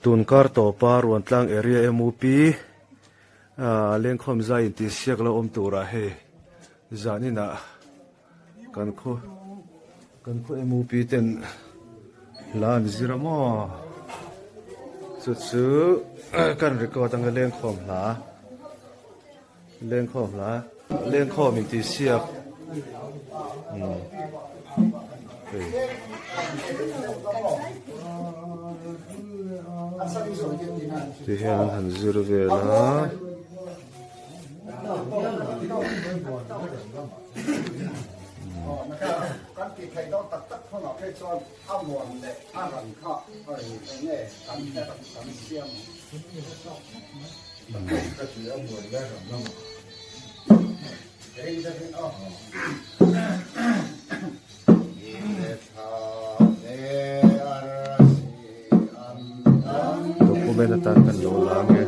tun kar to paruan tlang area MOP lengkhom za in ti siak lo om tura he zanina kan kho MOP ten lan ziramo chu kan record ang lengkhom la lengkhom in ti siak thì hiện hành dưa về là kan ki thai do tak tak thono ke chon amon le aran kha ai ne kan te kan siam ka ti amon le ram nam ei da ke oh ye tha ne arasi am dokumen tan kan lo lang e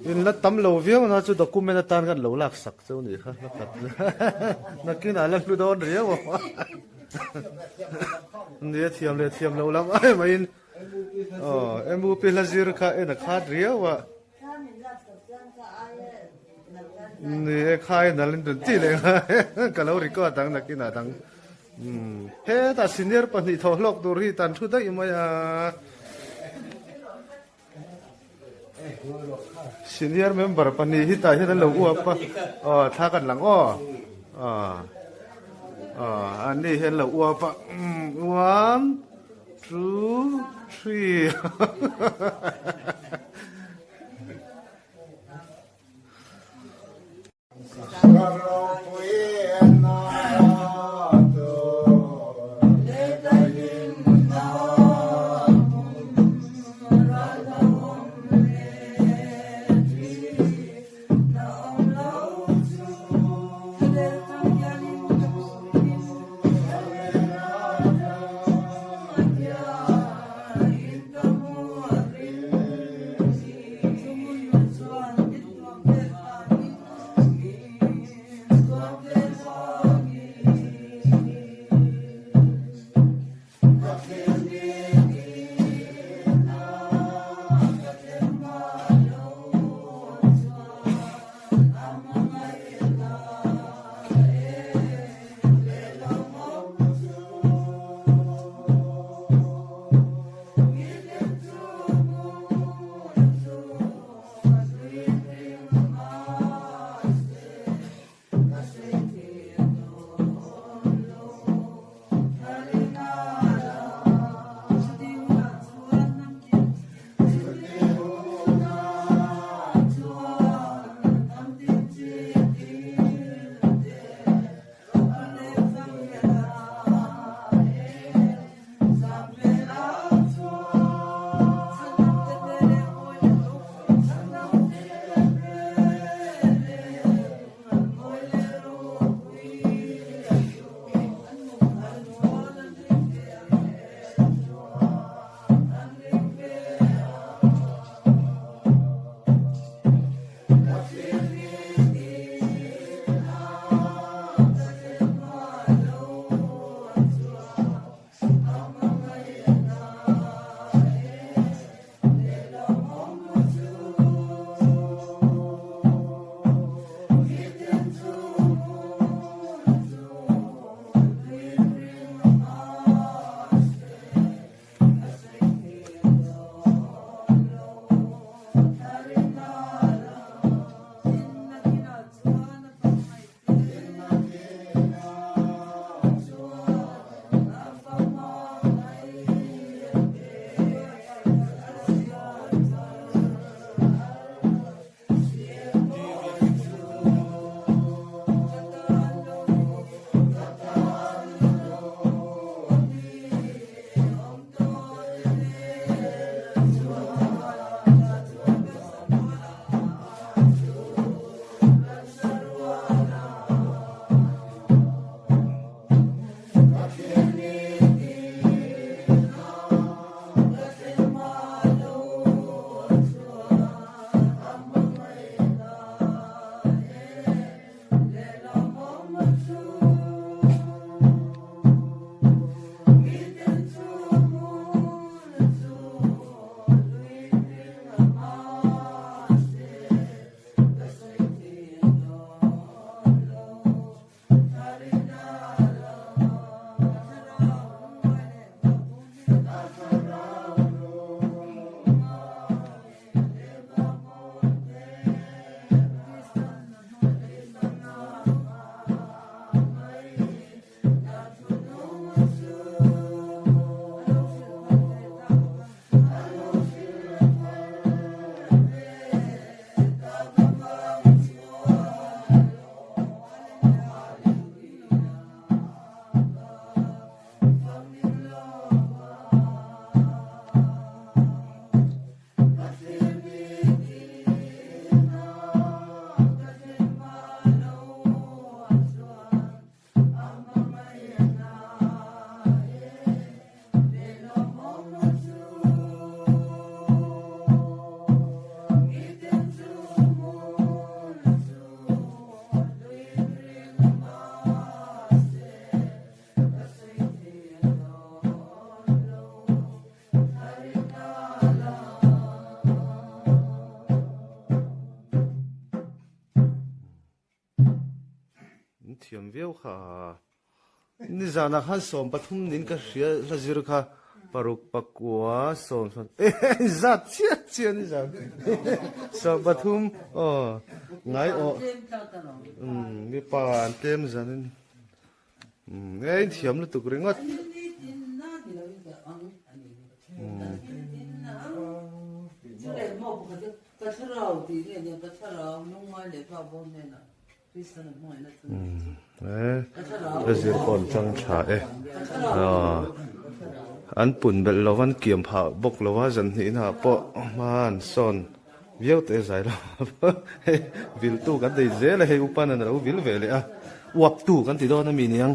in la tam lo viang na chu document tan kan lo lak sak chu ni kha na kin ala lu don ria wa ni thiam lo lam ai mai in MOP la zir kha en kha ria wa ni khai na len ti le ka lo ri ko tang na kin tang he ta senior pa ni tho lok tur hi tan thu dai ma ya senior member pani hita hita lo apa tha kan lang ani hen lo apa 1 2 3 Hãy subscribe cho kênh Ghiền Mì Gõ để không bỏ lỡ เทียมเวียวค่ะนี่จานักฮันสอมปฐุมนินก็เสียละจิรค่ะปรุกปักกัวสอมเอ๊ะจัดเชียนี่จังสอมปฐุมอ๋อไงอ๋อมีปานเต็มจันเอ้ยเทียมละตุกเรงอ่ะละจิรก่อนจังฉาเอ๊ะอันปุ่นเบลลวันเกี่ยมผ่าบกลว่าจันนี่นะปะมันซอนเวียวเตะใจแล้ววิลตู้กันได้เจเลยให้อุปนันเราวิลเวเลยอ่ะวับตู้กันติดโดนมีเนียง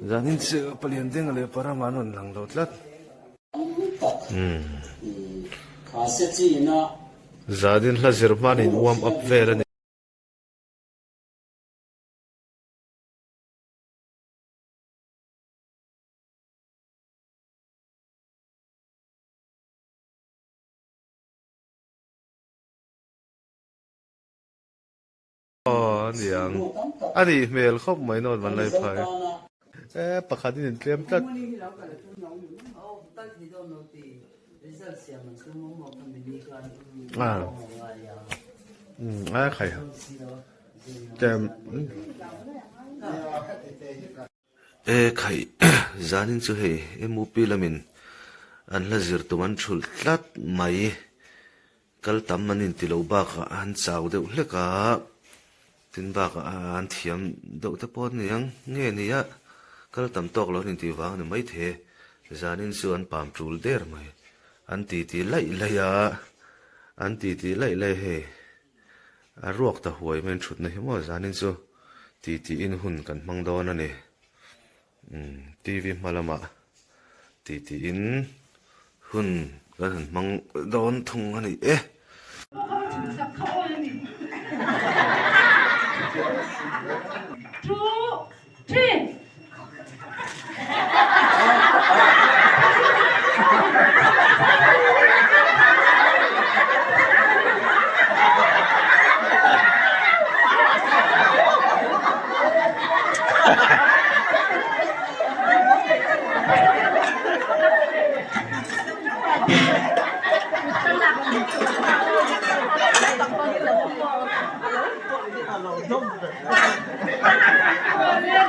จันนี่เสือเปลี่ยนเด้งเลยปรามานุนหลังโดดลัดขาเสียจีนะจันนี่ละจิรมานินวอมอัพเวลนี่อย่างอันนี้เมลเข้าไม่นอนวันไรไปประคาที่เห็นเตรียมจัดใครแจมใครจานินสุเฮมูปีละมินอันละจิรตุมันชุลตัดไม่กัลตัมมันอินติโลบากอันสาวเดือดเล็กตินบากอันเทียมดอกตะปอนนี่ยังเงี้ยนี่ยะก็ตำตอกเราหนึ่งทีวางนี่ไม่เทจานินส่วนปามจูลเดอร์ไหมอันตีไล่เลยะอันตีไล่เลยเฮรวกตะหวยมันชุดนี่มั่วจานินส่วนตีอินหุ่นกันมังดอนั่นเองทีวีมาละมาตีอินหุ่นกันมังดอนทุ่งอันนี้ 2, 3.